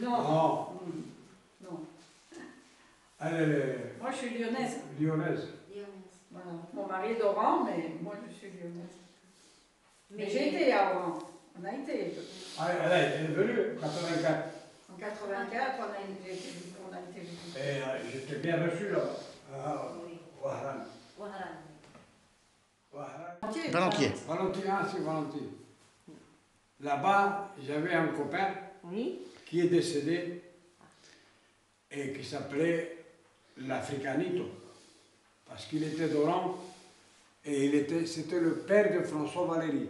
Non. Non. Non. Elle est Moi, je suis lyonnaise. lyonnaise. Voilà. Mon mari est d'Oran, mais moi, je suis lyonnaise. Mais Mais j'ai été à Oran. On a été. Ah, elle est venue en 84. En 84, on a été visiter. Et j'étais bien reçu là-bas. Ah, Oui. Wahran. Voilà. Wahran. Valentier. Valentine, ah, c'est Valentine. Là-bas, j'avais un copain Oui. qui est décédé et qui s'appelait l'Africanito. Parce qu'il était d'Oran et c'était le père de François Valéry.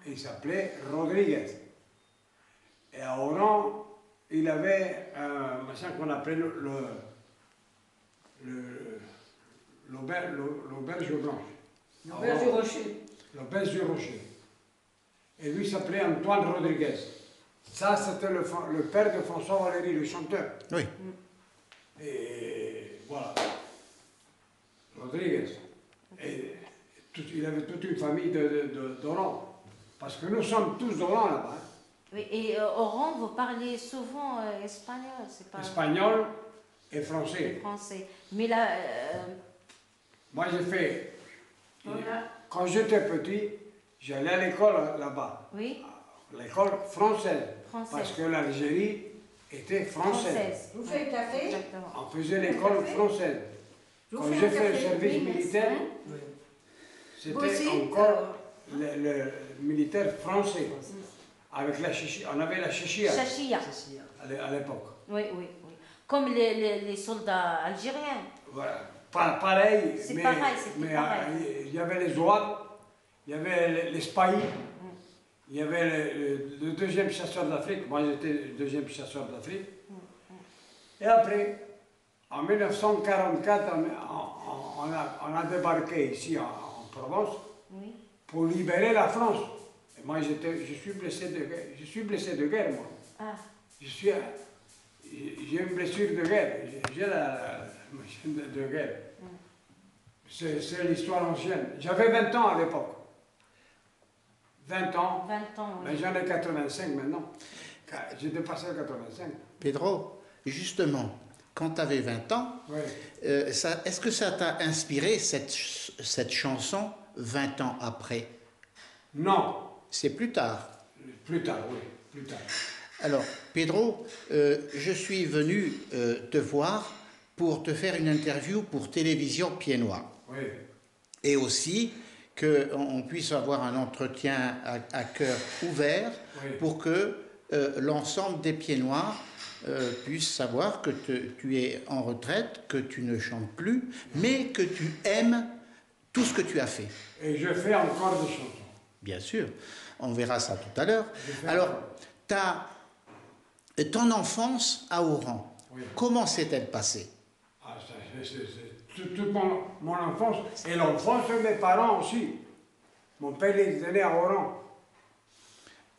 Et il s'appelait Rodriguez. Et à Oran, il avait un machin qu'on appelait l'auberge blanche. L'auberge du Rocher. L'auberge du Rocher. Et lui s'appelait Antoine Rodriguez. Ça, c'était le père de François Valéry, le chanteur. Oui. Et voilà. Rodriguez. Et il avait toute une famille d'Oran. Parce que nous sommes tous d'Oran là-bas. Hein. Oui, et Oran, vous parlez souvent espagnol, c'est pas... Espagnol et Et français. français. Mais là... Moi, j'ai fait. Voilà. Quand j'étais petit, j'allais à l'école là-bas. oui, L'école française. Française. Parce que l'Algérie était française. française. Vous faites le café? Exactement. On faisait l'école française. Je vous Quand fais j'ai un fait le café. service Oui, militaire, merci. Vous c'était aussi, encore le militaire français. Avec la chichi, on avait la chichia Chachia. à l'époque. Oui, oui, oui. Comme les soldats algériens. Voilà. Pareil, C'est mais, pareil, c'était mais pareil. il y avait les Zouaves, il y avait les Spahis, il y avait le deuxième chasseur d'Afrique. Moi, j'étais le deuxième chasseur d'Afrique. Et après, en 1944, on a débarqué ici en Provence Oui. pour libérer la France. Et moi, je suis blessé de guerre. Je suis blessé de guerre, moi. Ah, J'ai une blessure de guerre. J'ai la machine de guerre. C'est l'histoire ancienne. J'avais 20 ans à l'époque. 20 ans. 20 ans, oui. Mais j'en ai 85 maintenant. J'ai dépassé le 85. Pedro, justement, quand tu avais 20 ans, Oui. est-ce que ça t'a inspiré cette chanson 20 ans après? Non. C'est plus tard. Plus tard, oui. Plus tard. Alors, Pedro, je suis venu te voir pour te faire une interview pour Télévision Pieds Noirs. Oui. Et aussi qu'on puisse avoir un entretien à cœur ouvert Oui. pour que l'ensemble des Pieds Noirs puissent savoir que tu es en retraite, que tu ne chantes plus, mais que tu aimes tout ce que tu as fait. Et je fais encore des chansons. Bien sûr, on verra ça tout à l'heure. Je fais Alors, encore. ton enfance à Oran, Oui. comment s'est-elle passée? Ah, c'est toute mon enfance. Et l'enfance de mes parents aussi. Mon père est né à Oran.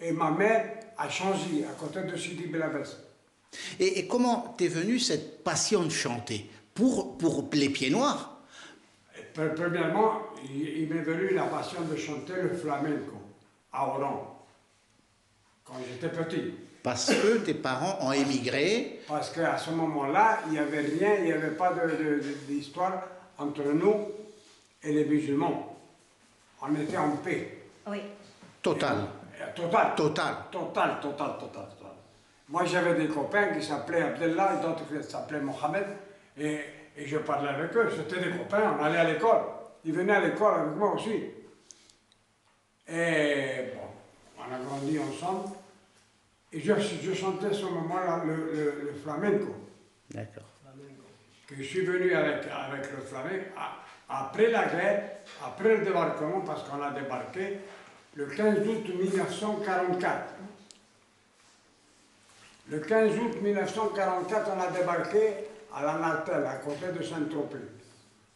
Et ma mère a changé à côté de Sidi Belabès. Et comment t'es venue cette passion de chanter pour les Pieds Noirs? Premièrement, il m'est venu la passion de chanter le flamenco à Oran, quand j'étais petit. Parce que tes parents ont émigré. Parce qu'à ce moment-là, il n'y avait rien, il n'y avait pas d'histoire entre nous et les musulmans. On était en paix. Oui. Total. Total. Total. Total. Moi, j'avais des copains qui s'appelaient Abdellah et d'autres qui s'appelaient Mohamed. Et je parlais avec eux. C'était des copains, on allait à l'école. Ils venaient à l'école avec moi aussi. Et bon, on a grandi ensemble. Et je chantais à ce moment-là le flamenco. D'accord. Que je suis venu avec le flamenco après la guerre, après le débarquement, parce qu'on a débarqué le 15 août 1944. Le 15 août 1944, on a débarqué à la Nartel, à côté de Saint-Tropez.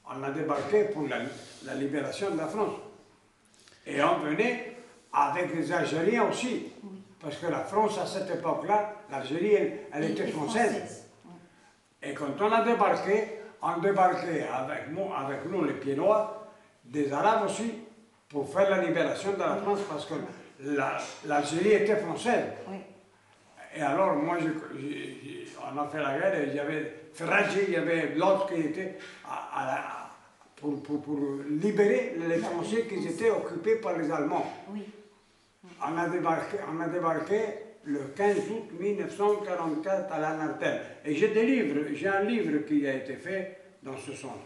On a débarqué pour la libération de la France. Et on venait avec les Algériens aussi. Parce que la France, à cette époque-là, l'Algérie, elle était française. Et quand on débarquait avec nous, les Pieds Noirs, des Arabes aussi, pour faire la libération de la France, parce que l'Algérie était française. Oui. Et alors, moi, on a fait la guerre et il y avait Ferraggi, il y avait l'autre qui était pour libérer les Français qui étaient occupés par les Allemands. Oui. On a débarqué le 15 août 1944 à La Nartelle. Et j'ai un livre qui a été fait dans ce sens.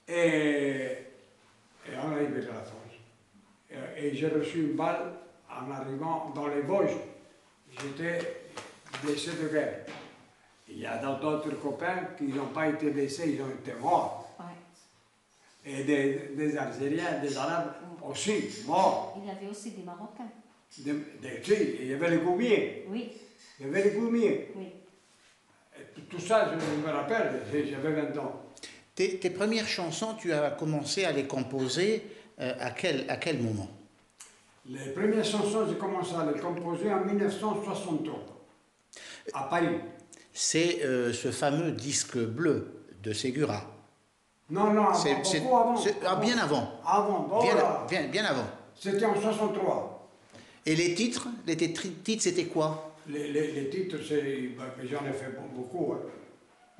Et on a libéré la France. Et j'ai reçu une balle en arrivant dans les Vosges. J'étais blessé de guerre. Il y a d'autres copains qui n'ont pas été blessés, ils ont été morts. Ouais. Et des Algériens, des Arabes aussi, morts. Il y avait aussi des Marocains. Si, il y avait les Goumiers. Oui, Il y avait les Goumiers. oui. Et tout ça, je me rappelle, j'avais 20 ans. Tes premières chansons, tu as commencé à les composer à quel moment? Les premières chansons, j'ai commencé à les composer en 1963, à Paris. C'est ce fameux disque bleu de Segura. Non, non, beaucoup avant. Bien avant. Avant, voilà. Bien avant. C'était en 63. Et les titres, c'était quoi? Les titres, j'en ai fait beaucoup. Hein.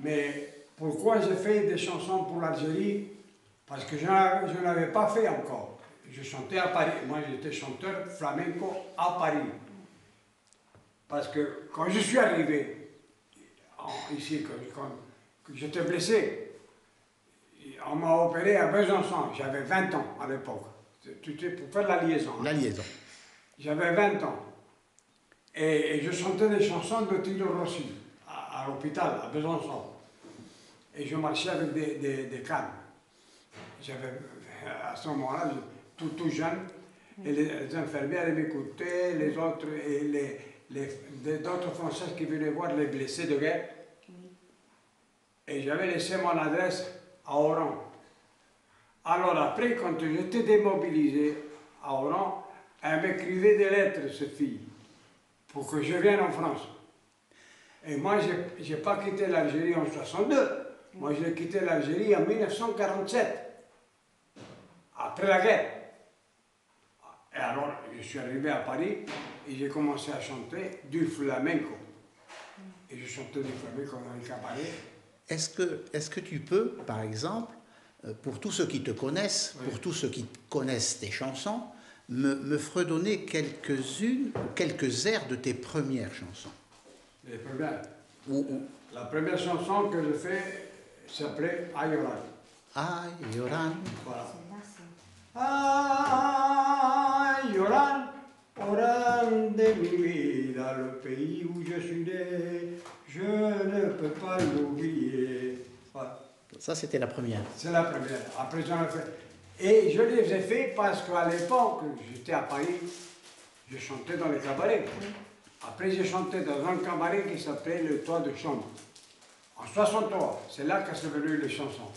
Mais pourquoi j'ai fait des chansons pour l'Algérie? Parce que je n'avais pas fait encore. Je chantais à Paris. Moi, j'étais chanteur flamenco à Paris. Parce que quand je suis arrivé ici, quand j'étais blessé, on m'a opéré à Besançon. J'avais 20 ans à l'époque. C'était pour faire la liaison. La liaison. J'avais 20 ans. Et je chantais des chansons de Tito Rossi à l'hôpital, à Besançon. Et je marchais avec des cannes. J'avais, à ce moment-là, tout jeune, et les infirmières m'écoutaient, les autres, et d'autres Français qui venaient voir les blessés de guerre. Et j'avais laissé mon adresse à Oran. Alors après, quand j'étais démobilisé à Oran, elle m'écrivait des lettres, cette fille, pour que je vienne en France. Et moi, je n'ai pas quitté l'Algérie en 1962. Moi, j'ai quitté l'Algérie en 1947, après la guerre. Et alors, je suis arrivé à Paris et j'ai commencé à chanter du flamenco. Et je chantais du flamenco dans les cabarets. Est-ce que tu peux, par exemple, pour tous ceux qui te connaissent, oui, pour tous ceux qui connaissent tes chansons, me fredonner quelques airs de tes premières chansons? Les premières. La première chanson que je fais s'appelait Ayoran. Ayoran. Voilà. Ayoran, Oran de mi vida, le pays où je suis né, je ne peux pas l'oublier. Voilà. Ça, c'était la première. C'est la première. Après, j'en ai fait. Et je les ai fait parce qu'à l'époque, j'étais à Paris, je chantais dans les cabarets. Après, j'ai chanté dans un cabaret qui s'appelait Le Toit de Chambre. En 63, c'est là que sont venues les chansons.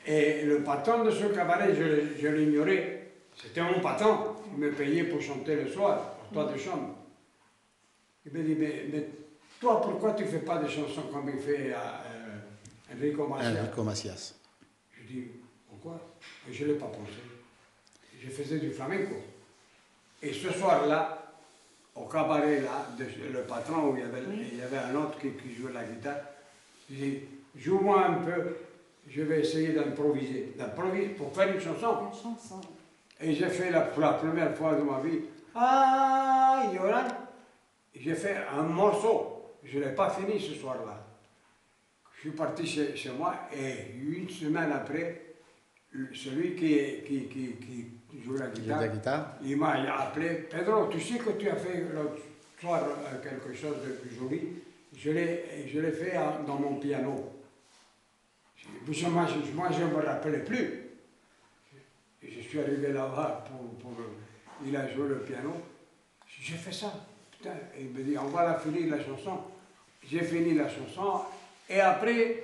Et le patron de ce cabaret, je l'ignorais. C'était mon patron qui me payait pour chanter le soir, au Toit de Chambre. Il me dit, mais toi, pourquoi tu ne fais pas des chansons comme il fait Enrico Macias? Enrico Macias. Je dis, pourquoi? Et je ne l'ai pas pensé. Je faisais du flamenco. Et ce soir-là, au cabaret, là, le patron, où il y avait un autre qui jouait la guitare, je dis, joue-moi un peu, je vais essayer d'improviser pour faire une chanson. Une chanson. Et j'ai fait pour la première fois de ma vie, ah, Yoran, j'ai fait un morceau. Je ne l'ai pas fini ce soir-là. Je suis parti chez moi et une semaine après, celui qui joue la guitare, il m'a appelé, Pedro, tu sais que tu as fait l'autre soir quelque chose de joli, je l'ai fait dans mon piano. Moi, je ne me rappelais plus. Et je suis arrivé là-bas il a joué le piano. J'ai fait ça. Putain. Et il me dit, on va la finir la chanson. J'ai fini la chanson. Et après,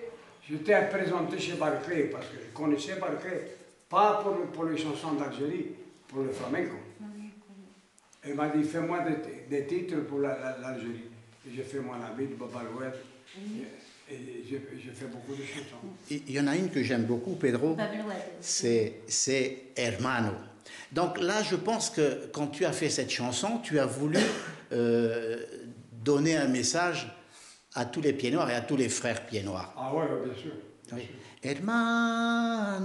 j'étais présenté chez Barclay, parce que je connaissais Barclay, pas pour les chansons d'Algérie, pour le flamenco. Et il m'a dit, fais-moi des titres pour l'Algérie. Et j'ai fait Mon ami de Babalouet. Et j'ai fait beaucoup de chansons. Il y en a une que j'aime beaucoup, Pedro. C'est Hermano. Donc là, je pense que quand tu as fait cette chanson, tu as voulu donner un message à tous les pieds noirs et à tous les frères pieds noirs. Ah ouais, bien sûr. Oui. Hermano,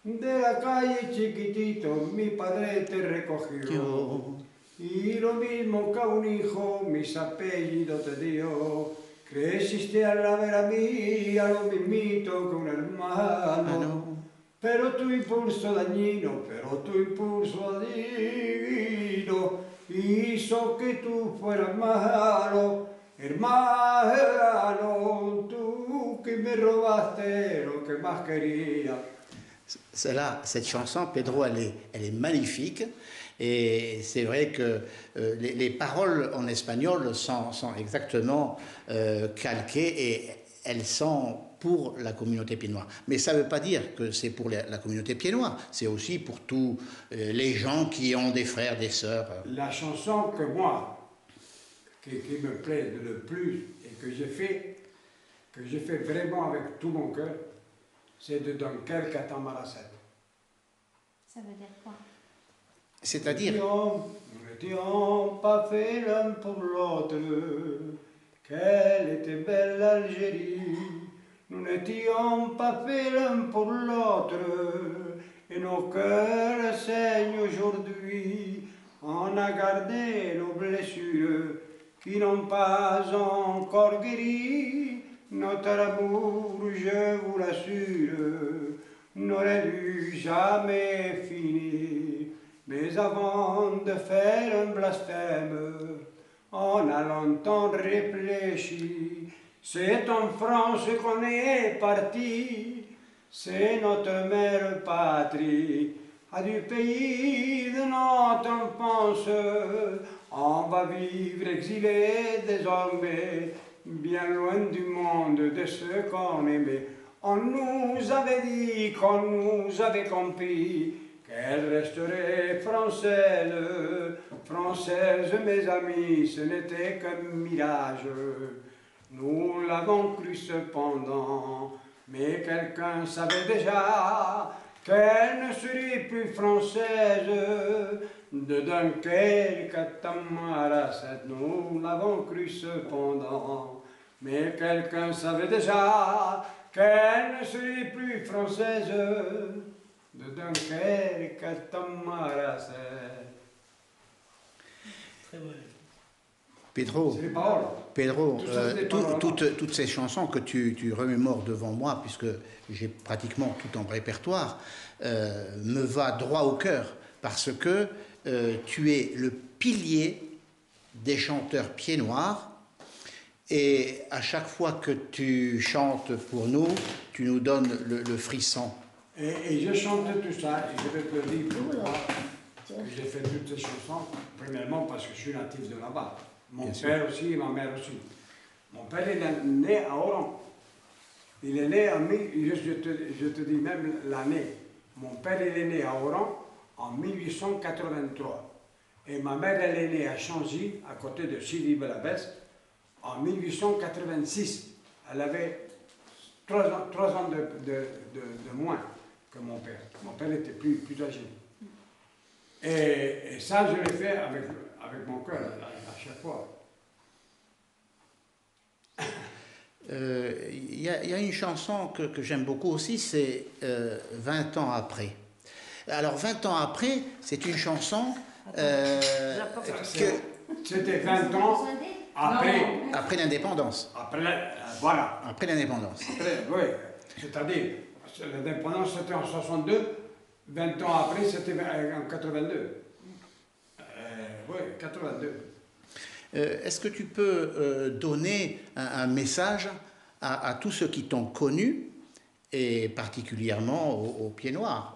De la calle chiquitito, mi padre te recogió. yo, Y lo mismo que a un hijo, mis apellidos te dio. Creciste al ver a mí, a lo mismito que un hermano. Pero tu impulso dañino hizo que tú fueras malo. Hermano, tú que me robaste lo que más quería. Celle-là, cette chanson, Pedro, elle est magnifique. Et c'est vrai que les paroles en espagnol sont exactement calquées et elles sont pour la communauté pied noire. Mais ça ne veut pas dire que c'est pour la communauté pied noire, c'est aussi pour tous les gens qui ont des frères, des sœurs. La chanson que moi, qui me plaît le plus et que j'ai fait vraiment avec tout mon cœur, c'est de Dunkerque à Tamaracet. Ça veut dire quoi? C'est-à-dire, Nous n'étions pas faits l'un pour l'autre, quelle était belle l'Algérie. Nous n'étions pas faits l'un pour l'autre, et nos cœurs saignent aujourd'hui. On a gardé nos blessures qui n'ont pas encore guéri. Notre amour, je vous l'assure, n'aurait dû jamais finir. Mais avant de faire un blasphème, on a longtemps réfléchi. C'est en France qu'on est parti, c'est notre mère patrie. À du pays de notre enfance, on va vivre exilé désormais, bien loin du monde de ceux qu'on aimait. On nous avait dit, qu'on nous avait compris, qu'elle resterait française, française, mes amis, ce n'était qu'un mirage. Nous l'avons cru cependant, mais quelqu'un savait déjà qu'elle ne serait plus française. De Dunkerque à Tamaracet, nous l'avons cru cependant, mais quelqu'un savait déjà qu'elle ne serait plus française. De Dunkerque à Tamaracet. Très bon. Pedro, C'est les paroles. Pedro, Tout ça, c'est des paroles. toutes ces chansons que tu remémores devant moi, puisque j'ai pratiquement tout en répertoire, me va droit au cœur, parce que tu es le pilier des chanteurs pieds noirs, et à chaque fois que tu chantes pour nous, tu nous donnes le frisson. Et je chante tout ça, et je vais te dire pourquoi j'ai fait toutes ces chansons. Premièrement parce que je suis natif de là-bas. Mon père aussi et ma mère aussi. Mon père est né à Oran. Il est né je te dis même l'année. Mon père il est né à Oran en 1883. Et ma mère elle est née à Changy, à côté de Sidi Belabès, en 1886. Elle avait 3 ans de moins que mon père. Mon père était plus âgé. Et ça, je l'ai fait avec mon cœur à chaque fois. Il y a une chanson que j'aime beaucoup aussi, c'est 20 ans après. Alors 20 ans après, c'est une chanson C'était 20 ans après l'indépendance. Voilà. Après l'indépendance. Oui, c'est-à-dire, l'indépendance c'était en 62, 20 ans après c'était en 82. Oui, 82. Est-ce que tu peux donner un message à tous ceux qui t'ont connu, et particulièrement aux pieds noirs,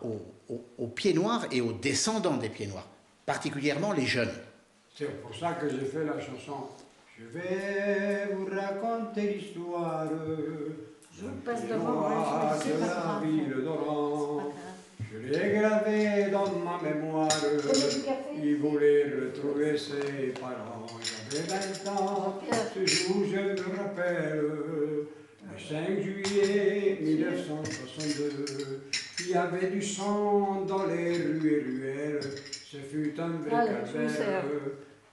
aux pieds noirs et aux descendants des pieds noirs, particulièrement les jeunes? C'est pour ça que j'ai fait la chanson. Je vais vous raconter l'histoire. Je vous passe devant, je de la ville d'Oran. Je l'ai gravé dans ma mémoire. Il voulait retrouver ses parents. J'avais 20 ans, ce jour je me rappelle. Le 5 juillet 1962. Il y avait du sang dans les rues et ruelles, ce fut un vrai calvaire.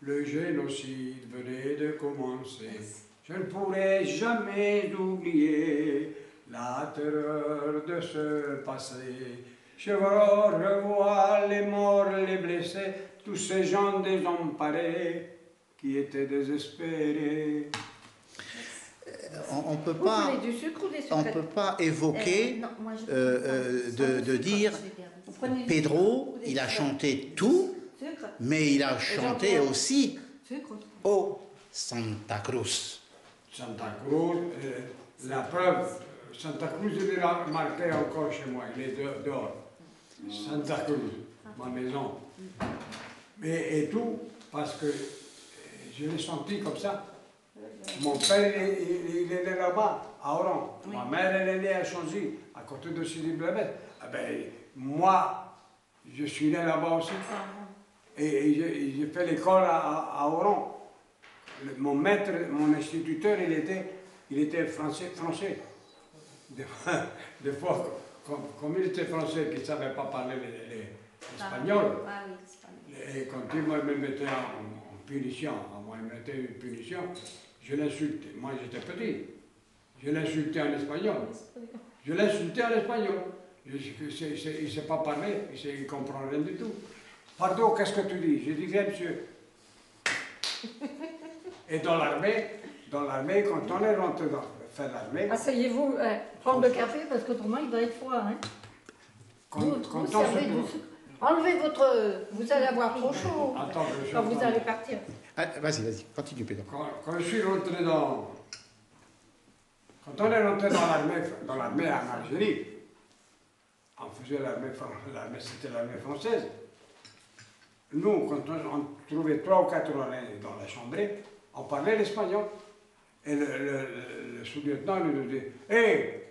Le génocide venait de commencer. Je ne pourrai jamais oublier la terreur de ce passé. Je revois les morts, les blessés, tous ces gens désemparés qui étaient désespérés. On ne peut Vous pas... voulez du sucre ou des On ne sucrettes? peut pas évoquer Non, moi, je de dire Vous prenez du Pedro, sucre ou des il a sucrettes? chanté tout, Sucre? mais il a chanté Jean-Pierre. aussi Sucre? au Santa Cruz. Santa Cruz, la preuve, Santa Cruz, il est marqué encore chez moi, il est dehors. Santa Cruz, ma maison. Et tout, parce que je l'ai senti comme ça. Mon père, il est né là-bas, à Oran. Ma mère, elle est née à Chanzy, à côté de Sidi Blabet. Ah ben, moi, je suis né là-bas aussi. Et j'ai fait l'école à Oran. Mon maître, mon instituteur, il était français. Des fois, comme il était français, qu'il ne savait pas parler l'espagnol, Ah oui, l'espagnol. et quand il me mettait en punition, moi il me mettait une punition, je l'insultais. Moi j'étais petit. Je l'insultais en espagnol. Je l'insultais en espagnol. Il ne sait pas parler, il ne comprend rien du tout. Pardon, qu'est-ce que tu dis? Je dis, viens monsieur. Et dans l'armée, quand on est rentré dans faire l'armée, Asseyez-vous, prendre le café parce qu'autrement il va être froid. Hein. quand Vous on servez se du trouve... sucre. Enlevez votre... Vous allez avoir trop chaud Attends, je suis quand en vous train de- allez partir. Ah, vas-y, continue Pedro. Quand je suis rentré dans... Quand on est rentré dans l'armée en Algérie, on faisait l'armée, c'était l'armée française. Nous, quand on trouvait 3 ou 4 années dans la chambrée, on parlait l'espagnol. Et le sous-lieutenant nous disait, « Hé,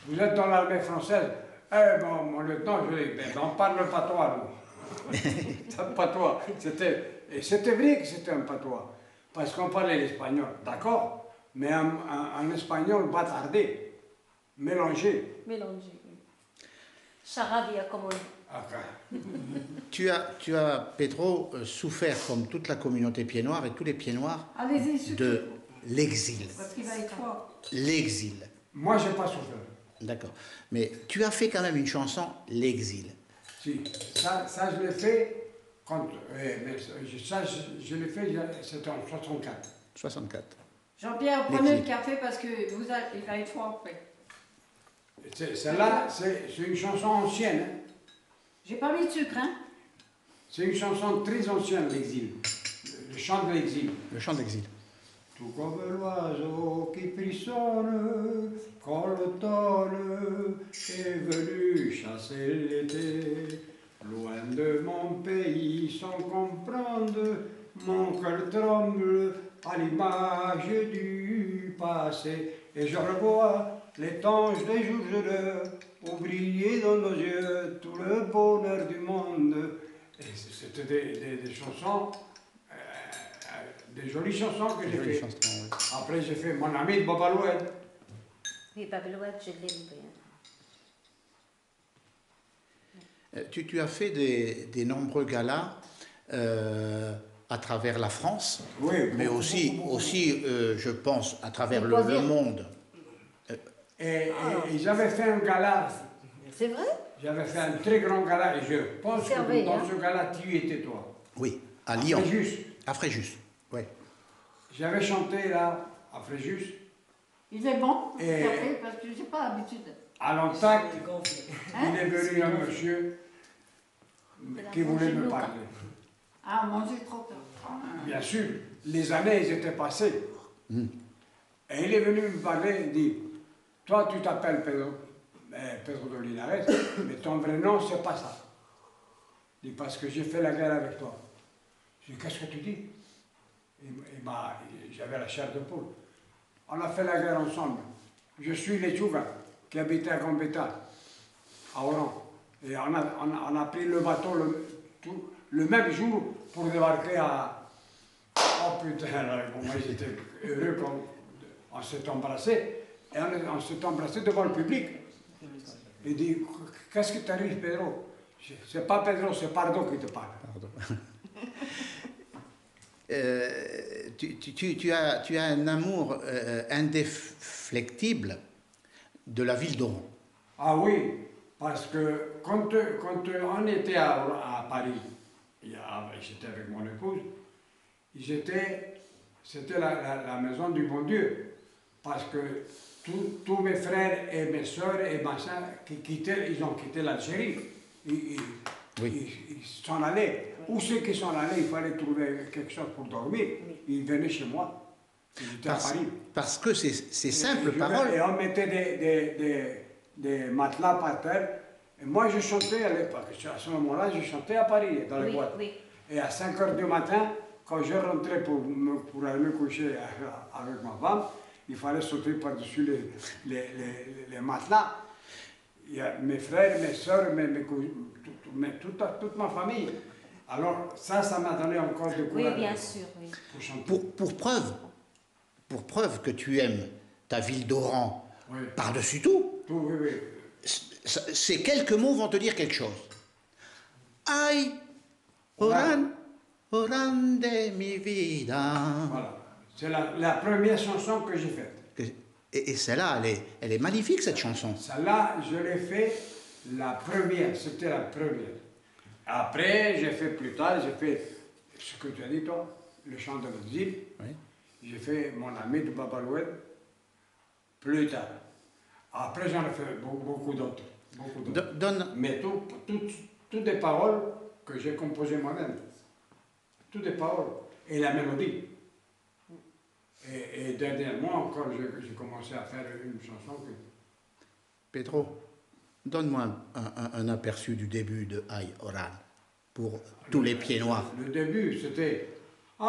vous êtes dans l'armée française ?» Eh bon, mon lieutenant, je lui dis, ben, on parle le patois, nous. C'est un patois. Et c'était vrai que c'était un patois. Parce qu'on parlait l'espagnol, d'accord, mais un espagnol bâtardé, mélangé. Mélangez. Oui. Charabia, comme on dit. Okay. Tu as Pedro, souffert, comme toute la communauté pied noire et tous les pieds noirs, Allez-y, sucre. de l'exil. Parce qu'il va être froid. L'exil. Moi, je n'ai pas souffert. D'accord. Mais tu as fait quand même une chanson, L'exil. Si, ça je l'ai fait quand. Mais ça, je l'ai fait, c'était en 64. 64. Jean-Pierre, prenez L'exil. le café parce que il va être froid après. Celle-là, c'est une chanson ancienne. Hein. J'ai pas mis de sucre, hein? C'est une chanson très ancienne, l'exil. Le chant de l'exil. Le chant d'exil. Tout comme l'oiseau qui frissonne quand l'automne est venu chasser l'été. Loin de mon pays sans comprendre, mon cœur tremble à l'image du passé. Et je revois l'étanche des jours heureux, où brillait dans nos yeux tout le bonheur du monde. Et c'était des chansons, des jolies chansons que j'ai fait. Après j'ai fait Mon ami de Babaloued. Oui, Babelouette, je l'aime bien. Tu as fait des nombreux galas à travers la France, Oui, mais beaucoup, aussi, beaucoup, beaucoup. aussi je pense, à travers Le le troisième. monde. Et j'avais fait un gala, C'est vrai? j'avais fait un très grand gala, et je pense que Servez, dans hein. ce gala, tu étais toi. Oui, à Lyon. Fréjus. À Fréjus. Oui. J'avais chanté là, à Fréjus, Il est bon, le Et- café, parce que j'ai pas l'habitude. à l'Antac, Hein? il est venu un monsieur qui voulait me parler. Ah, manger trop tard. Bien sûr, les années elles étaient passées. Et il est venu me parler, il dit, toi tu t'appelles Pedro de Linares, mais ton vrai nom c'est pas ça. Il dit, parce que j'ai fait la guerre avec toi. Je dis, qu'est-ce que tu dis? J'avais la chair de poule. On a fait la guerre ensemble. Je suis Lechuga, qui habitait à Gambetta, à Oran. Et on a pris le bateau le même jour pour débarquer à... Oh putain, là, bon, moi j'étais heureux quand on s'est embrassé. Et on s'est embrassé devant le public. Il dit, qu'est-ce qui t'arrive, Pedro? C'est pas Pedro, c'est Pardo qui te parle. Pardon. Tu as un amour indéflectible de la ville d'Oran. Ah oui, parce que quand on était à Paris, j'étais avec mon épouse, c'était la maison du bon Dieu. Parce que tous mes frères et mes soeurs et ma soeur ils ont quitté l'Algérie. Ils s'en allaient. Où ceux qui sont allés, il fallait trouver quelque chose pour dormir. Ils venaient chez moi. Ils étaient à Paris. Parce que c'est simple parole. Et on mettait des matelas par terre. Et moi, je chantais à l'époque. À ce moment-là, je chantais à Paris, dans les boîtes. Oui. Et à 5 h du matin, quand je rentrais pour aller me coucher avec ma femme, il fallait sauter par-dessus les matelas. Il y a mes frères, mes soeurs, toute ma famille. Alors ça m'a donné encore de courage. Oui, bien sûr. Oui. Pour chanter. Pour preuve que tu aimes ta ville d'Oran Oui. par-dessus tout, Oui. ces quelques mots vont te dire quelque chose. Ay, Oran, Oran de mi vida. Voilà. C'est la première chanson que j'ai faite. Et celle-là, elle est magnifique, cette chanson. Celle-là, je l'ai fait la première, c'était la première. Après, j'ai fait plus tard, j'ai fait ce que tu as dit toi, le chant de l'exil. Oui. J'ai fait mon ami de Babaloued plus tard. Après, j'en ai fait beaucoup d'autres. Donne, Mais toutes des paroles que j'ai composées moi-même. Toutes des paroles. Et la mélodie. Et dernièrement encore, j'ai commencé à faire une chanson que... Pedro, donne-moi un aperçu du début de Ay, Oran, pour tous les pieds noirs. Le début, c'était... Ay,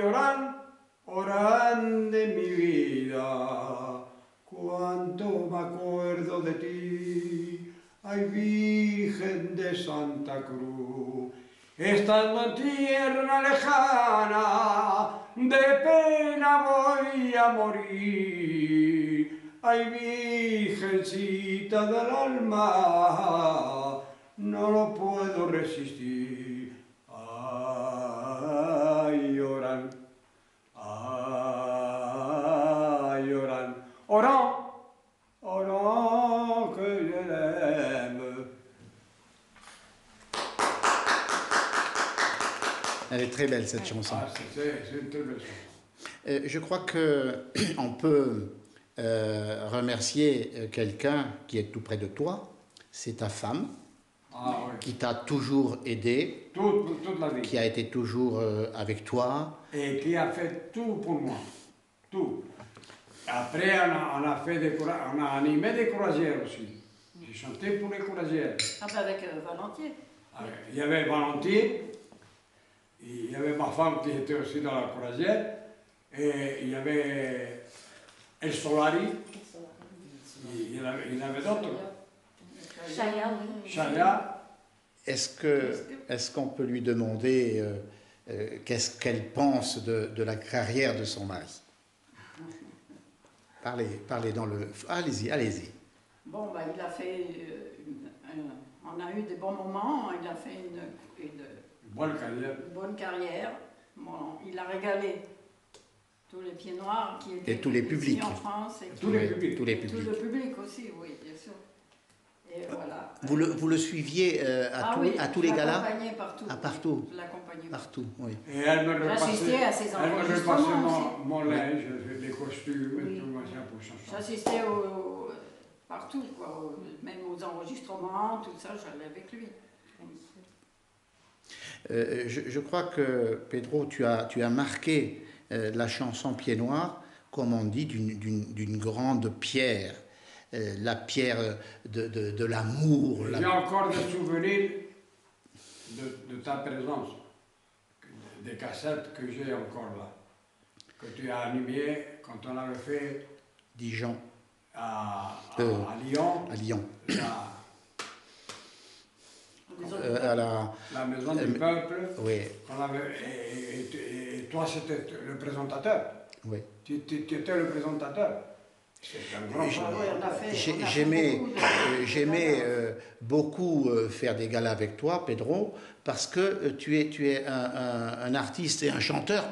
Oran, Oran de mi vida, cuánto me acuerdo de ti, ay, Virgen de Santa Cruz. Estando en tierra lejana, de pena voy a morir. Ay, Virgencita del alma, no lo puedo resistir. Ay, Oran, ay, Oran, Oran, Oran que je l'aime. Elle est très belle, cette chanson. Ah, c'est une très belle chanson. Je crois qu'on peut remercier quelqu'un qui est tout près de toi. C'est ta femme, Ah oui. qui t'a toujours aidé, Toute la vie. qui a été toujours avec toi. Et qui a fait tout pour moi. Tout. Après, on a animé des croisières aussi. J'ai chanté pour les croisières. Ah ben avec Valentier. Il y avait Valentier, il y avait ma femme qui était aussi dans la croisière, et il y avait El Solari, il y en avait d'autres. Chaya, oui. Chaya. Est-ce qu'on peut lui demander qu'est-ce qu'elle pense de la carrière de son mari? Parlez dans le... Allez-y. Bon, ben, il a fait... on a eu des bons moments, il a fait une Bonne carrière. bonne carrière. Bon, il a régalé tous les pieds noirs qui étaient Et tous les ici publics. en France. Et Tous les publics. Tous les tout publics. le public aussi, oui, bien sûr. Et voilà. Vous le suiviez à tous les galas? L'accompagnais partout. Partout. Je l'accompagnais Partout, oui. Et elle me J'assistais à ses elle me repassait enregistrements mon linge, les costumes Oui. et tout, machin pour chanter. J'assistais partout, quoi, même aux enregistrements, tout ça, j'allais avec lui. Je crois que, Pedro, tu as marqué la chanson Pieds Noirs, comme on dit, d'une grande pierre. La pierre de l'amour. J'ai encore des souvenirs de ta présence, des cassettes que j'ai encore là, que tu as animées quand on avait fait Dijon. à À Lyon, Lyon. la maison du peuple. Oui. Et toi, c'était le présentateur. Oui. Tu étais le présentateur. C'est un grand Ah oui, on a fait- on a fait J'aimais beaucoup de beaucoup faire des galas avec toi, Pedro, parce que tu es un artiste et un chanteur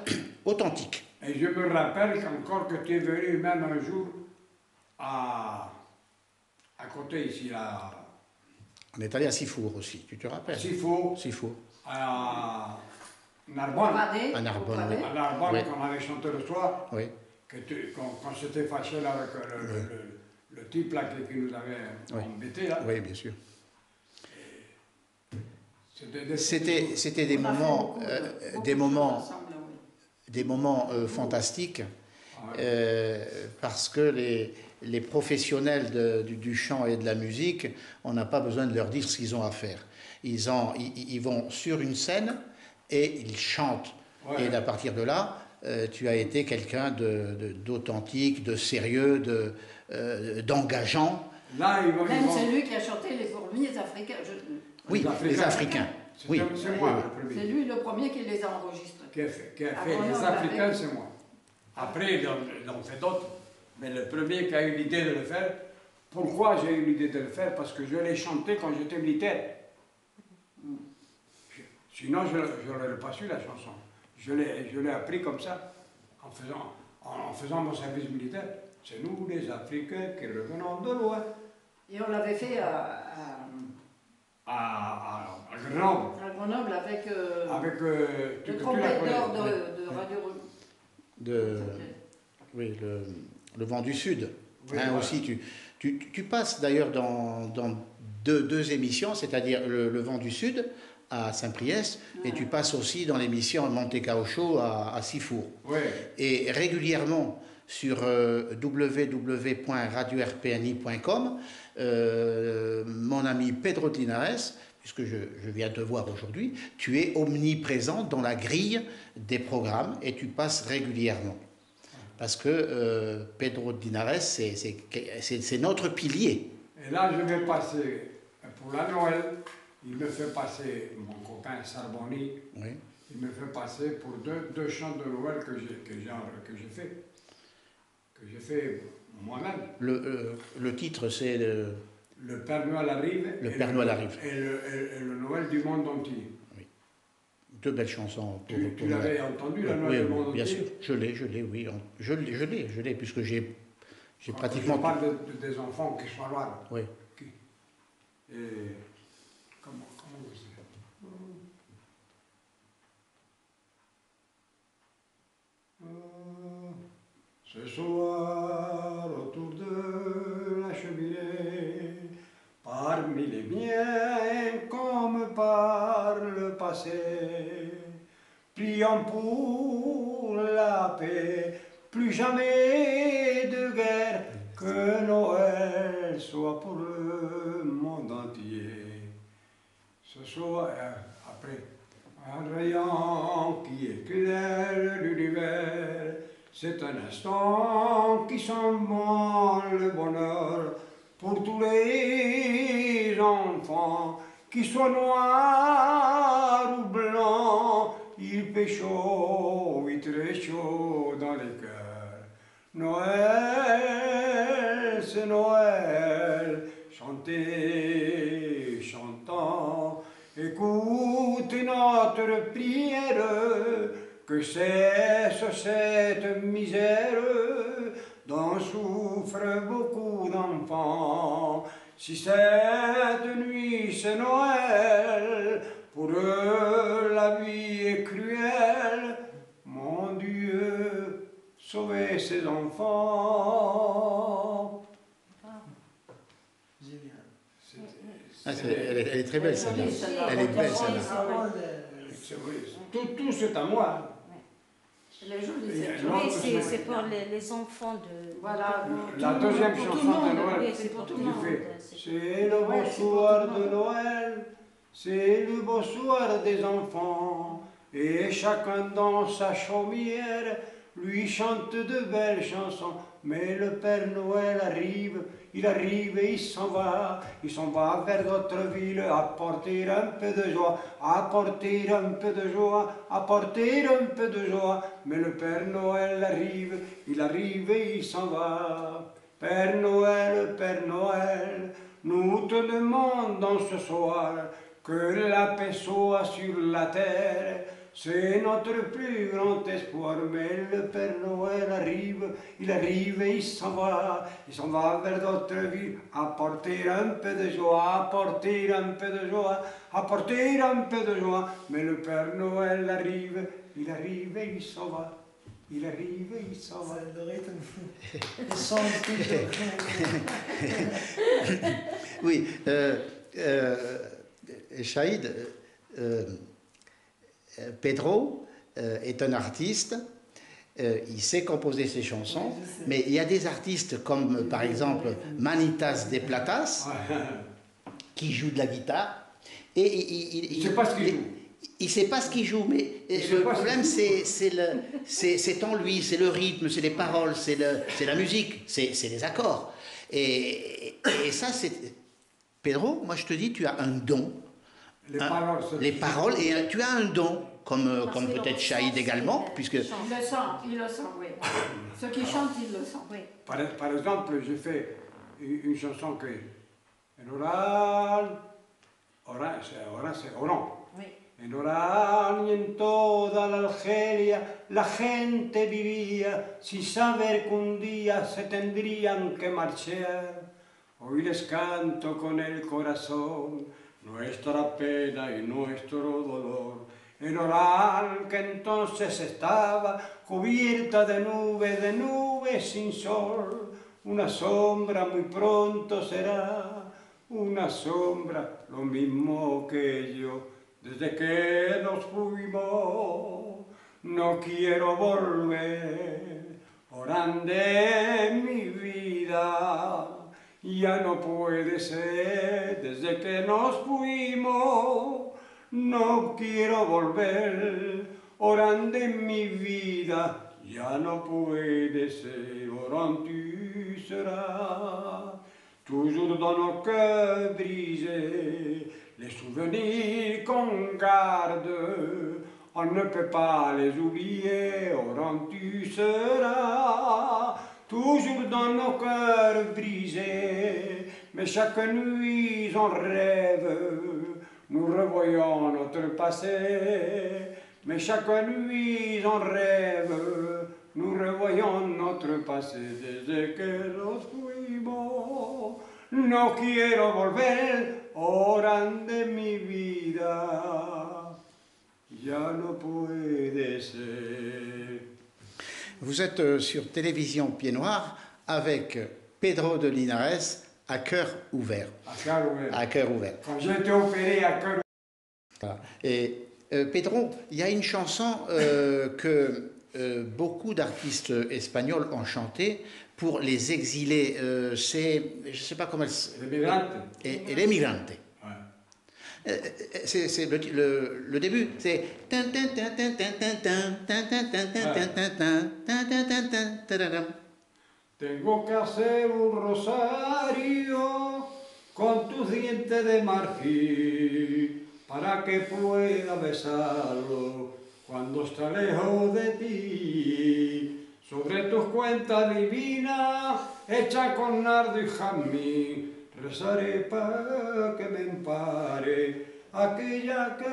authentique. Et je me rappelle qu'encore que tu es venu même un jour à côté ici, à On est allé à Sifour aussi, tu te rappelles? Sifo, Sifour. à Narbonne. Vadé, À Narbonne, au Vadé. oui. À Narbonne, Oui. qu'on avait chanté le soir, Oui, qu'on s'était fâché là avec le type là qui nous avait Oui. embêté là. oui, bien sûr. C'était C'était des On a fait moments, beaucoup de des choses moments, ensemble, oui. des moments fantastiques. Ouais. Parce que les professionnels du chant et de la musique, on n'a pas besoin de leur dire ce qu'ils ont à faire. Ils vont sur une scène et ils chantent. Ouais. Et à partir de là, tu as été quelqu'un d'authentique, de sérieux, d'engageant. Là, ils vont. Même c'est lui qui a chanté les fourmis africains. Oui, les Africains. Oui. C'est moi le premier. C'est lui le premier qui les a enregistrés. Qui a fait À les Grenoble, Africains, avec- c'est moi. Après, ils en fait d'autres. Mais le premier qui a eu l'idée de le faire, pourquoi j'ai eu l'idée de le faire? Parce que je l'ai chanté quand j'étais militaire. Sinon, je n'aurais pas su la chanson. Je l'ai appris comme ça, en faisant mon service militaire. C'est nous, les Africains, qui revenons de loin. Et on l'avait fait À Grenoble. à Grenoble avec, Avec le tu la trompette connais. d'or de Radio Oui, le vent du Sud. Oui, Hein, voilà. aussi, tu passes d'ailleurs dans deux émissions, c'est-à-dire le vent du Sud à Saint-Priest, et tu passes aussi dans l'émission Monte Caucho à Sifour. Oui. Et régulièrement sur www.radiorpni.com, mon ami Pedro Linares, puisque je viens te voir aujourd'hui, tu es omniprésent dans la grille des programmes et tu passes régulièrement. Parce que Pedro Linares, c'est notre pilier. Et là, je vais passer, pour la Noël, il me fait passer, mon copain Sarboni, Oui. il me fait passer pour deux chants de Noël que j'ai fait moi-même. Le titre, c'est Le Père Noël arrive. Le Père Noël arrive. Et le Noël du monde entier. deux belles chansons. Tu l'avais entendu, la Oui, Noël du oui, monde bien entier? sûr. Je l'ai, oui. Je l'ai, puisque j'ai Quand pratiquement... je parle des enfants qui sont noirs. Oui. Et comment vous savez? Ce soir, autour de la cheminée, parmi les biens comme par le passé, prions pour la paix, plus jamais de guerre, que Noël soit pour le monde entier. Ce soir, après, un rayon qui éclaire l'univers, c'est un instant qui sent bon le bonheur pour tous les enfants, qu'ils soient noirs ou blancs, il fait chaud, oui très chaud dans les cœurs. Noël, c'est Noël, chantez, chantons, écoutez notre prière, que cesse cette misère dont souffrent beaucoup d'enfants. Si cette nuit c'est Noël, pour eux la vie est cruelle, mon Dieu, sauvez ces enfants. Elle est très belle celle-là. Elle est belle celle-là. Tout c'est à moi. Elle est jolie, Et cette alors, chanson. Oui, c'est pour les enfants de... Voilà. La pour tout le deuxième monde, pour chanson tout le de monde. Noël. Oui, c'est pour tout le monde. J'ai fait. C'est- C'est le beau Ouais, c'est pour soir tout le de monde. Noël, c'est le beau soir des enfants, et chacun dans sa chaumière lui chante de belles chansons. Mais le Père Noël arrive, il arrive et il s'en va vers d'autres villes, apporter un peu de joie, apporter un peu de joie, apporter un peu de joie. Mais le Père Noël arrive, il arrive et il s'en va. Père Noël, nous te demandons ce soir que la paix soit sur la terre. C'est notre plus grand espoir, mais le Père Noël arrive, il arrive et il s'en va vers d'autres villes, apporter un peu de joie, apporter un peu de joie, apporter un peu de joie. Mais le Père Noël arrive, il arrive et il s'en va. Il arrive et il s'en va. Le rythme. Les sons toujours. Oui, Chaïd, Pedro est un artiste, il sait composer ses chansons, mais il y a des artistes comme par exemple Manitas de Platas, qui joue de la guitare, et Il ne sait pas ce qu'il joue. il ne sait pas ce qu'il joue, mais le problème c'est en lui, c'est le rythme, c'est les paroles, c'est la musique, c'est les accords. Et ça, c'est... Pedro, moi je te dis, tu as un don. Les paroles, et tu as un don, comme peut-être Chaïd également, puisque... Il le sent, oui. Ceux qui chantent, ils le sentent. Oui. Par exemple, j'ai fait une chanson que... En oral, c'est oran. Oui. En oral y en toda la Argelia la gente vivía sin saber que un día se tendrían que marchar. Hoy les canto con el corazón nuestra pena y nuestro dolor. En oral que entonces estaba cubierta de nubes sin sol. Una sombra muy pronto será, una sombra lo mismo que yo. Desde que nos fuimos, no quiero volver, oran de mi vida, ya no puede ser. Desde que nos fuimos, no quiero volver, oran de mi vida, ya no puede ser. Oran tu seras, toujours dans nos cœurs brisés. Les souvenirs qu'on garde, on ne peut pas les oublier. Oran tu seras, toujours dans nos cœurs brisés. Mais chaque nuit on rêve, nous revoyons notre passé. Mais chaque nuit on rêve, nous revoyons notre passé. Desde que nos fuimos, no quiero volver. Oran de mi vida, ya no puede ser. Vous êtes sur Télévision Pied Noir avec Pedro de Linares à cœur ouvert. À cœur ouvert. À cœur ouvert. Quand j'ai été opéré à cœur Voilà. Et Pedro, il y a une chanson que beaucoup d'artistes espagnols ont chantée pour les exilés. C'est, je ne sais pas comment elle... Emigrante. El Emigrante. Ouais. C'est le début, c'est... Tengo que hacer un rosario con tus dientes de marfil para que pueda besarlo cuando está lejos de ti. Sobre tus cuentas divinas, hechas con nardo y jazmín, rezaré para que me empare aquella que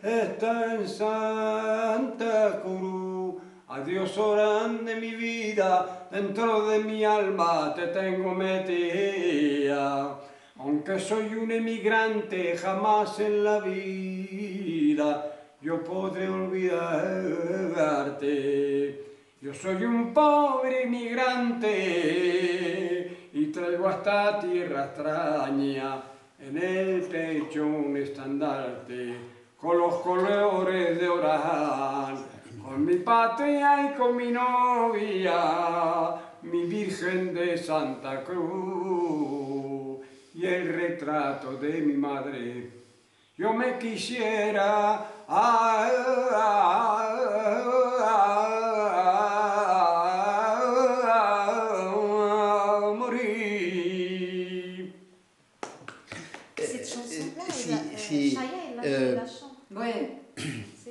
está en Santa Cruz. Adiós, oran de mi vida, dentro de mi alma te tengo metida. Aunque soy un emigrante, jamás en la vida yo podré olvidarte. Yo soy un pobre emigrante y traigo a esta tierra extraña en el pecho un estandarte con los colores de Orán, con mi patria y con mi novia, mi Virgen de Santa Cruz y el retrato de mi madre. Yo me quisiera morir. Cette chanson-là, si Chaya, elle la chante. Oui.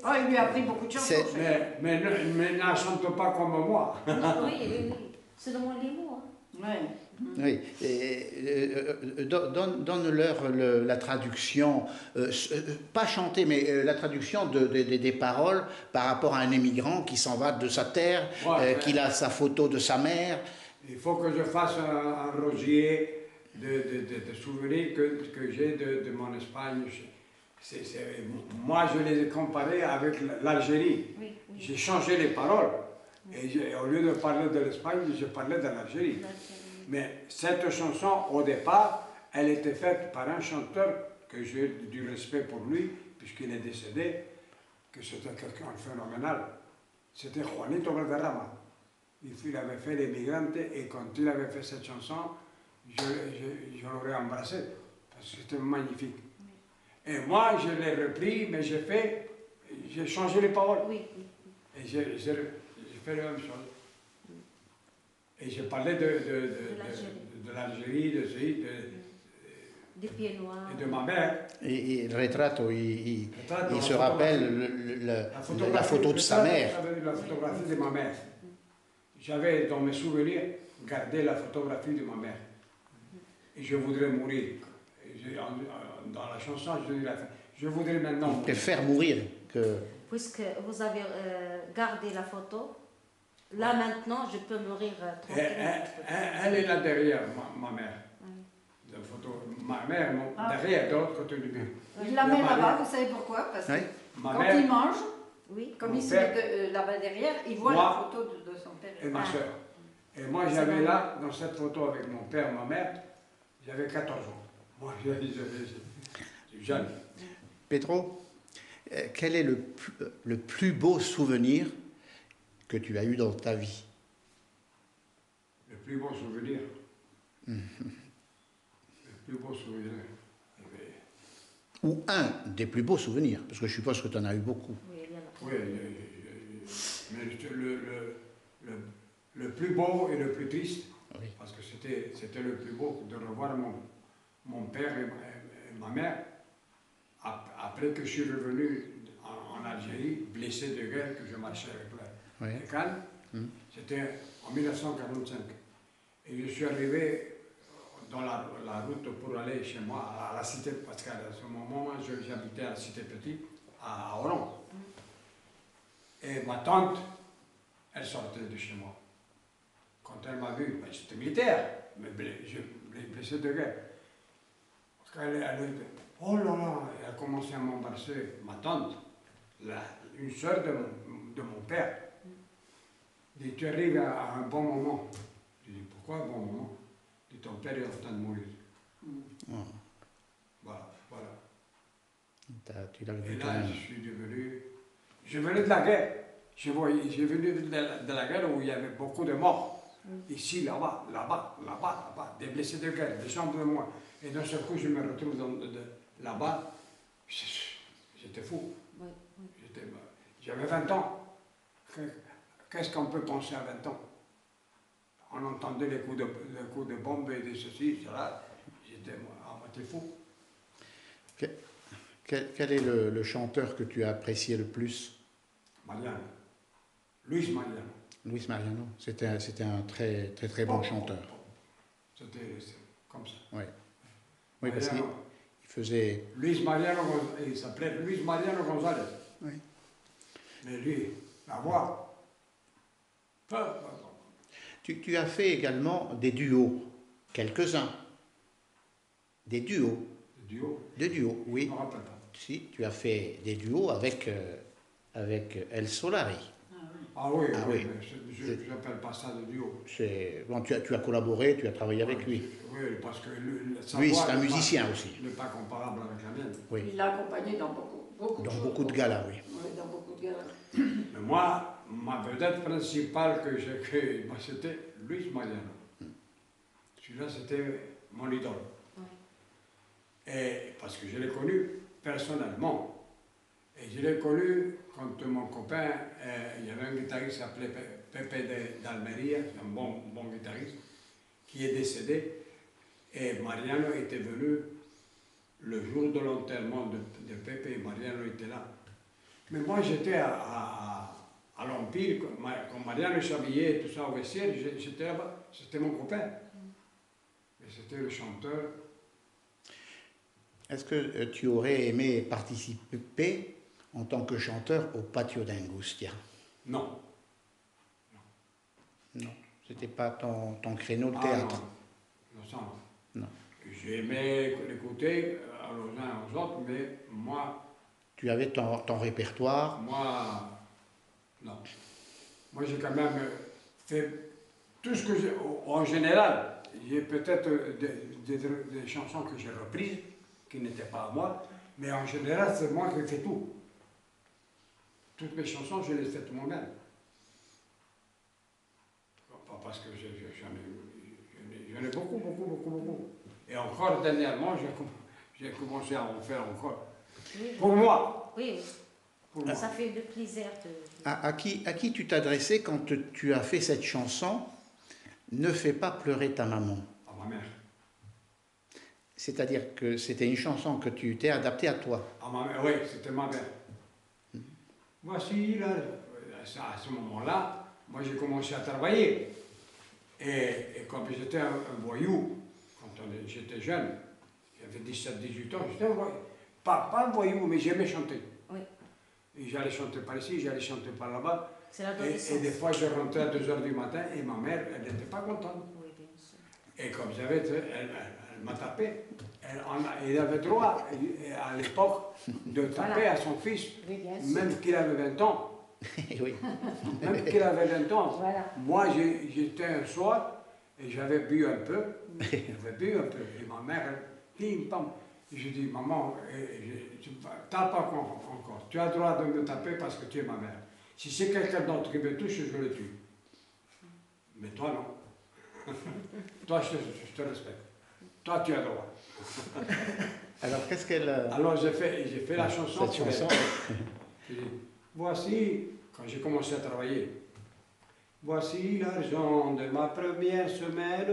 Oh, il lui a appris beaucoup de chansons. C'est- chacun. Mais ne chante pas comme moi. Oui, oui, oui. Seulement les mots. Hein. Ouais. Oui, donne-leur la traduction, pas chanter, mais la traduction des paroles par rapport à un émigrant qui s'en va de sa terre, Ouais, qu'il a sa photo de sa mère. Il faut que je fasse un rosier de souvenirs que j'ai de mon Espagne. Moi, je les ai comparés avec l'Algérie. Oui, oui. J'ai changé les paroles. Et au lieu de parler de l'Espagne, je parlais de l'Algérie. Mais cette chanson, au départ, elle était faite par un chanteur que j'ai du respect pour lui, puisqu'il est décédé, que c'était quelqu'un de phénoménal. C'était Juanito Valderrama. Il avait fait Les Migrantes et quand il avait fait cette chanson, je l'aurais embrassé, parce que c'était magnifique. Et moi, je l'ai repris, mais j'ai changé les paroles. Oui, oui. Et j'ai fait la même chose. Et j'ai parlé de l'Algérie, Des pieds noirs. et de ma mère. Et le retrato, il Retrato, se la rappelle la photo de sa mère. J'avais la photographie de ma mère. J'avais dans mes souvenirs gardé la photographie de ma mère. Et je voudrais mourir. Dans la chanson, je voudrais maintenant Il mourir. préfère mourir que... Puisque vous avez gardé la photo, là maintenant je peux mourir tranquillement. Elle est là derrière, ma mère. La photo, ma mère, derrière, de l'autre côté du mur. Il la met là-bas, vous savez pourquoi? Parce que Oui. Ma quand mère il mange, Oui. comme Mon il se père. met là-bas derrière, il voit Moi. la photo de son père. et ma Ah. soeur. Et moi, j'avais là, dans cette photo avec mon père, ma mère, j'avais 14 ans. Moi, j'étais jeune. Pedro, quel est le plus beau souvenir que tu as eu dans ta vie? Le plus beau souvenir. Le plus beau souvenir. Ou un des plus beaux souvenirs, parce que je suppose que tu en as eu beaucoup. Oui, il y en a. Oui, mais le plus beau et le plus triste, Oui. parce que c'était le plus beau de revoir mon père et ma mère, après que je suis revenu en Algérie, blessé de guerre, que je marchais avec Oui. les cannes, c'était en 1945. Et je suis arrivé dans la route pour aller chez moi, à la cité, parce qu'à ce moment, j'habitais à la cité Petite, à Oran. Et ma tante, elle sortait de chez moi. Quand elle m'a vu, ben, j'étais militaire, mais blessé de guerre. Parce qu'elle était, oh là là, elle a commencé à m'embrasser, ma tante, une sœur de mon père. Elle dit, tu arrives à un bon moment. Je dis, pourquoi un bon moment? Elle dit, ton père est en train de mourir. Voilà, voilà. Tu l'as Et vu là, toi-même. je suis devenu... Je venais de la guerre. J'ai venu de la guerre où il y avait beaucoup de morts. Ici, là-bas, là-bas, là-bas, là-bas. Des blessés de guerre, des gens de moi. Et d'un seul coup, je me retrouve là-bas. J'étais fou. Oui, oui. J'avais 20 ans. Qu'est-ce qu'on peut penser à 20 ans? On entendait les coups de bombe et de ceci, cela. J'étais à moitié fou. Quel est le chanteur que tu as apprécié le plus? Mariano. Luis Mariano. Luis Mariano. C'était un très, très, très bon chanteur. C'était comme ça. Oui, oui, parce qu'il Mariano. faisait... Luis Mariano, il s'appelait Luis Mariano González. Oui. Mais lui, la voix. Tu as fait également des duos, quelques-uns. Des duos. Le duo, Des duos, je oui. ne me rappelle pas. Si, tu as fait des duos avec El Solari. Ah oui, Ah oui, oui. mais je n'appelle pas ça de duo. Bon, tu as collaboré, tu as travaillé avec lui. Oui, parce que sa Lui, voix c'est un n'est pas- musicien aussi. n'est pas comparable avec la mienne. Oui. Il l'a accompagné dans beaucoup de Dans choses. beaucoup de galas, oui. Oui, dans beaucoup de galas. Mais moi, ma vedette principale que j'ai créée, c'était Luis Mariano. Celui-là, c'était mon idole. Et parce que je l'ai connu personnellement. Et je l'ai connu quand mon copain, il y avait un guitariste qui s'appelait Pepe d'Almeria, un bon guitariste, qui est décédé. Et Mariano était venu le jour de l'enterrement de Pepe, et Mariano était là. Mais moi, j'étais à l'Empire, quand Marianne s'habillait, tout ça, au vestiaire, j'étais là-bas. C'était mon copain. Et c'était le chanteur. Est-ce que tu aurais aimé participer en tant que chanteur au Patio d'Angustia? Non. Non, c'était pas ton créneau de Ah, théâtre. non, ça non. Non. J'aimais l'écouter aux uns aux autres, mais moi, Tu avais ton répertoire. non. Moi, j'ai quand même fait tout ce que j'ai. En général, j'ai peut-être des chansons que j'ai reprises, qui n'étaient pas à moi, mais en général, c'est moi qui fais tout. Toutes mes chansons, je les fais moi-même. Pas parce que j'en ai beaucoup. Et encore, dernièrement, j'ai commencé à en faire encore. Oui. Pour moi. Oui, Pour moi. ça fait le plaisir de... À qui tu t'adressais quand tu as fait cette chanson « Ne fais pas pleurer ta maman » ? À ma mère. C'est-à-dire que c'était une chanson que tu t'es adaptée à toi. À ma mère, oui, c'était ma mère. Voici, là, à ce moment-là, moi j'ai commencé à travailler. Et comme j'étais un voyou, quand j'étais jeune, j'avais 17-18 ans, j'étais un voyou. Pas un voyou, mais j'aimais chanter. Oui, Et j'allais chanter par ici, j'allais chanter par là-bas. c'est l'adolescence. Et des fois, je rentrais à 2 h du matin et ma mère, elle n'était pas contente. Oui, bien sûr. Et comme elle m'a tapé, il avait droit, à l'époque, de taper Voilà. à son fils, Oui, bien sûr. même qu'il avait 20 ans. Oui. Même qu'il avait 20 ans. Voilà. Moi, j'étais un soir et j'avais bu un peu. Et ma mère, pim, pam. Et je dis, maman, tu tapes encore. Tu as le droit de me taper parce que tu es ma mère. Si c'est quelqu'un d'autre qui me touche, je le tue. Mais toi, non. Toi, je te respecte. Toi, tu as le droit. Alors, qu'est-ce qu'elle... Alors, j'ai fait la chanson. Cette chanson. J'ai dit, voici, quand j'ai commencé à travailler, voici l'argent de ma première semaine.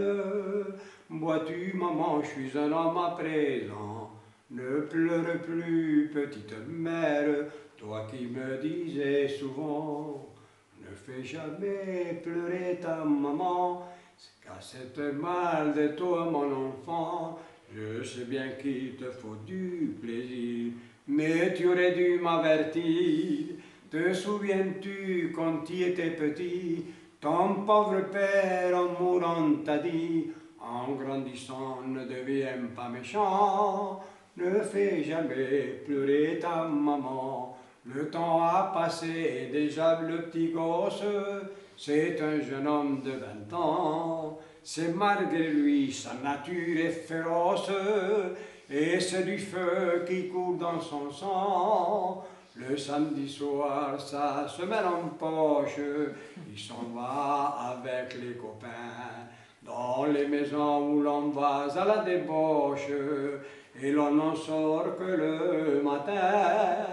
Vois-tu, maman, je suis un homme à présent. Ne pleure plus, petite mère, toi qui me disais souvent, ne fais jamais pleurer ta maman, car c'est un mal de toi, mon enfant. Je sais bien qu'il te faut du plaisir, mais tu aurais dû m'avertir. Te souviens-tu quand tu étais petit, ton pauvre père en mourant t'a dit, en grandissant ne deviens pas méchant, ne fais jamais pleurer ta maman. Le temps a passé, déjà le petit gosse, c'est un jeune homme de 20 ans. C'est malgré lui, sa nature est féroce, et c'est du feu qui coule dans son sang. Le samedi soir, ça se met en poche, il s'en va avec les copains, dans les maisons où l'on va à la débauche, et l'on n'en sort que le matin.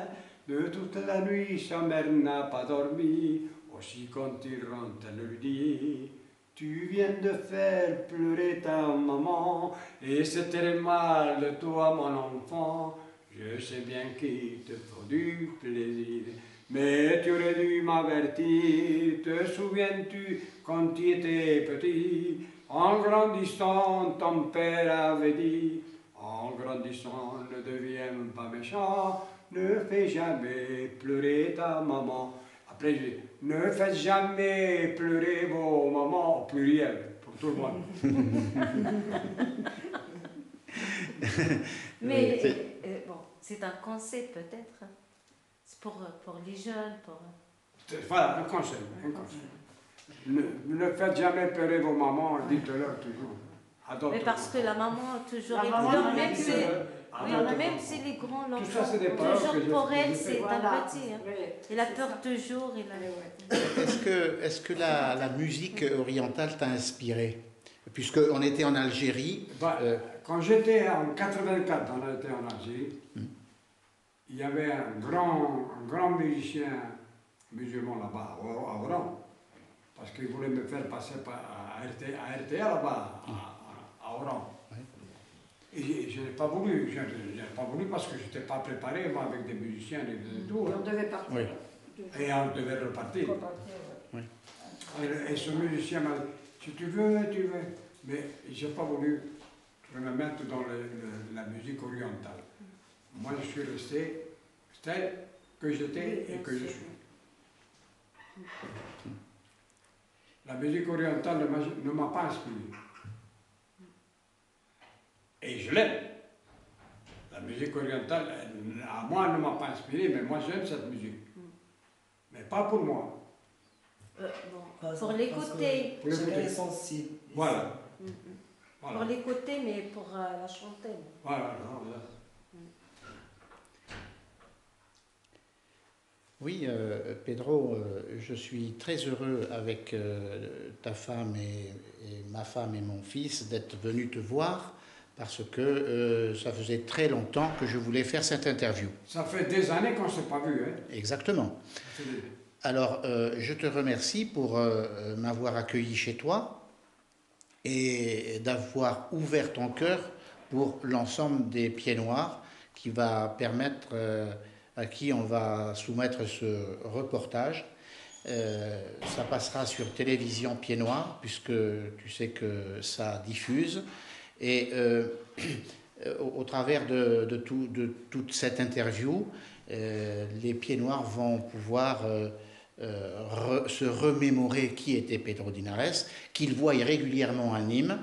De toute la nuit, sa mère n'a pas dormi, aussi quand il rentre, elle lui dit, tu viens de faire pleurer ta maman, et c'est très mal de toi, mon enfant. Je sais bien qu'il te faut du plaisir, mais tu aurais dû m'avertir. Te souviens-tu quand tu étais petit, en grandissant, ton père avait dit, en grandissant, ne deviens pas méchant, ne fais jamais pleurer ta maman. Après, je dis, ne faites jamais pleurer vos mamans, au pluriel, pour tout le monde. Mais bon, c'est un conseil peut-être. C'est pour les jeunes, pour... Voilà, un conseil. Ne faites jamais pleurer vos mamans, dites-leur toujours. Mais parce que la maman toujours La est maman, pleure, elle même dit, si... Oui, adopte. même si les grands l'enfant, Tout ça, c'est des paroles que toujours je- pour que elle, je c'est fais. un petit. Hein. Il a peur toujours. Il a... Est-ce que la musique orientale t'a inspiré? Puisqu'on était en Algérie. Quand j'étais en 84, on a été en Algérie, il y avait un grand musicien musulman là-bas, à Oran, parce qu'il voulait me faire passer à RTA là-bas, à Oran. Et je n'ai pas voulu. Je n'ai pas voulu parce que je n'étais pas préparé, moi, avec des musiciens et tout. Et on devait partir. Oui. Et on devait repartir. Et ce musicien m'a dit, si tu veux, tu veux. Mais je n'ai pas voulu me mettre dans la musique orientale. Moi, je suis resté tel que j'étais et que je suis. La musique orientale ne m'a pas inspiré. Et je l'aime. La musique orientale, à moi, ne m'a pas inspiré, mais moi, j'aime cette musique. Mais pas pour moi. Pour l'écouter. Chacun est sensible. Voilà. Pour Voilà. l'écouter, mais pour la chanter. Voilà. Oui, Pedro, je suis très heureux avec ta femme et ma femme et mon fils d'être venus te voir parce que ça faisait très longtemps que je voulais faire cette interview. Ça fait des années qu'on ne s'est pas vu. Hein. Exactement. Alors, je te remercie pour m'avoir accueilli chez toi et d'avoir ouvert ton cœur pour l'ensemble des Pieds Noirs qui va permettre à qui on va soumettre ce reportage. Ça passera sur Télévision Pieds Noirs puisque tu sais que ça diffuse et au travers de toute cette interview, les Pieds Noirs vont pouvoir se remémorer qui était Pedro Linares, qu'ils voient régulièrement à Nîmes,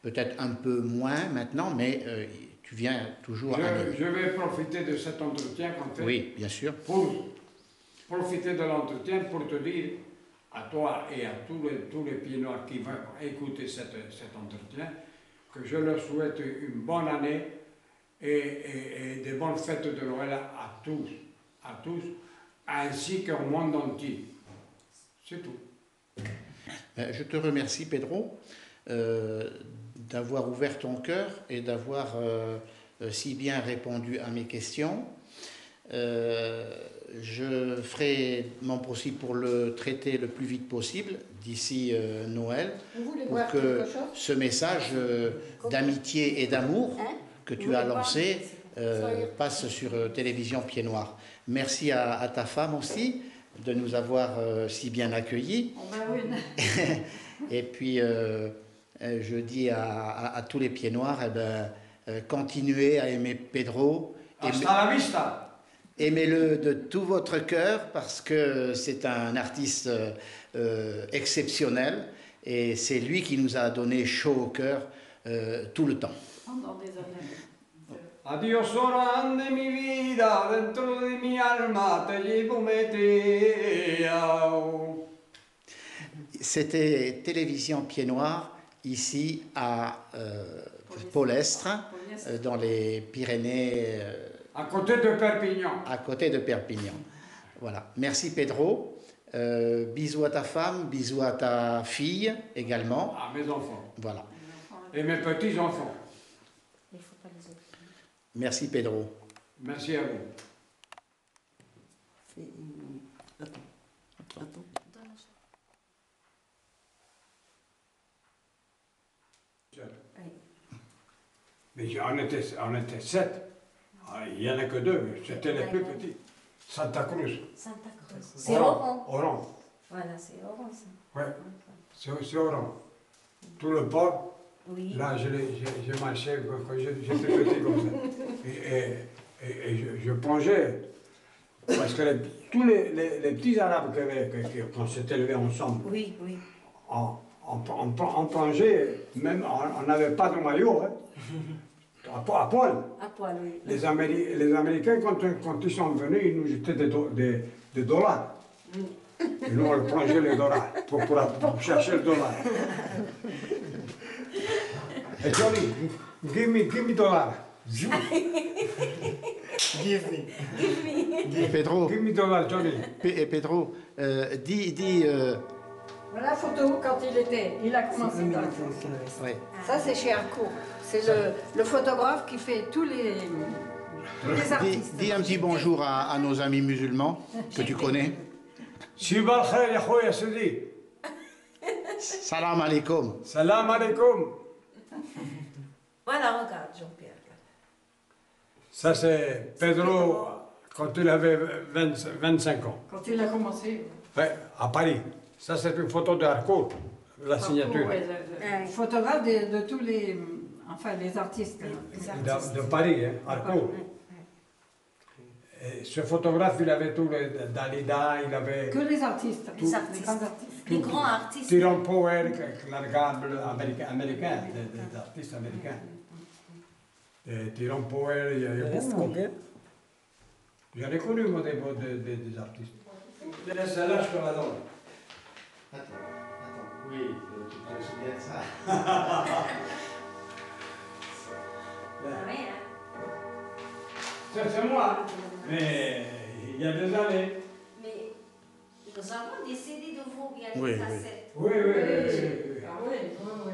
peut-être un peu moins maintenant, mais tu viens toujours à Nîmes. Je vais profiter de cet entretien qu'on fait. Oui, bien sûr. Pour profiter de l'entretien pour te dire à toi et à tous les Pieds Noirs qui vont écouter cet entretien que je leur souhaite une bonne année et des bonnes fêtes de Noël à tous, ainsi qu'au monde entier. C'est tout. Je te remercie, Pedro, d'avoir ouvert ton cœur et d'avoir si bien répondu à mes questions. Je ferai mon possible pour le traiter le plus vite possible d'ici Noël, pour que ce message d'amitié et d'amour que tu as lancé passe sur Télévision Pieds Noirs. Merci à ta femme aussi de nous avoir si bien accueillis. Et puis je dis à tous les Pieds Noirs, continuez à aimer Pedro. Hasta la vista! Aimez-le de tout votre cœur parce que c'est un artiste exceptionnel et c'est lui qui nous a donné chaud au cœur tout le temps. Pendant des années. Adiós horas de mi vida, dentro de mi alma te llevo meteo. C'était Télévision Pieds Noirs ici à Polestre, dans les Pyrénées. À côté de Perpignan. À côté de Perpignan. Voilà. Merci Pedro. Bisous à ta femme, bisous à ta fille également. À mes enfants. Voilà. Et mes petits-enfants. Merci Pedro. Merci à vous. Attends. Mais on était 7. Il n'y en a que 2, c'était les plus petits. Santa Cruz. Santa Cruz. C'est Oran. Oran. Voilà, c'est Oran ça. Ouais, c'est Oran. Tout le port, Oui. là, je marchais quand j'étais petit comme ça. Et je plongeais. Parce que tous les petits Arabes qu'on s'est élevés ensemble, Oui, oui. on plongeait, même on n'avait pas de maillot, hein, à poil. À poil, oui. Les Américains, quand ils sont venus, ils nous jetaient des dollars. Et nous, on plongeait les dollars pour chercher le dollar. Et Johnny, give me dollar. Give me. Pedro, Give me dollar, Johnny. Pedro, dis Voilà la photo quand il a commencé dans la photo. ouais. Ça, c'est chez Harcourt. C'est le photographe qui fait tous les artistes. Dis un petit bonjour à nos amis musulmans que tu connais. Shibal khair, ya khoya Sidi. Salam alaikum. Salam alaikum. Voilà, regarde Jean-Pierre. Ça, c'est Pedro quand il avait 25 ans. Quand il a commencé. Ouais, à Paris. Ça, c'est une photo de Harcourt, la signature. Ouais, photographe de tous les, enfin, les artistes. De Paris, hein, Harcourt. Et ce photographe, il avait tous les Dalida, il avait Que les artistes. Les artistes. grands artistes. Les grands artistes. Tyrone Power, Clark Gable, américain, des artistes américains. Et Tyrone Power, il y a reste beaucoup. combien? J'en ai connu, moi, des artistes. Celle-là, je te la donne. Attends, oui, tu te souviens de ça. Oui, hein. C'est moi, mais il y a des années. Mais nous avons des CD de vous, bien Oui, des oui. cassettes. Oui, oui, oui. Ah oui, oui, oui.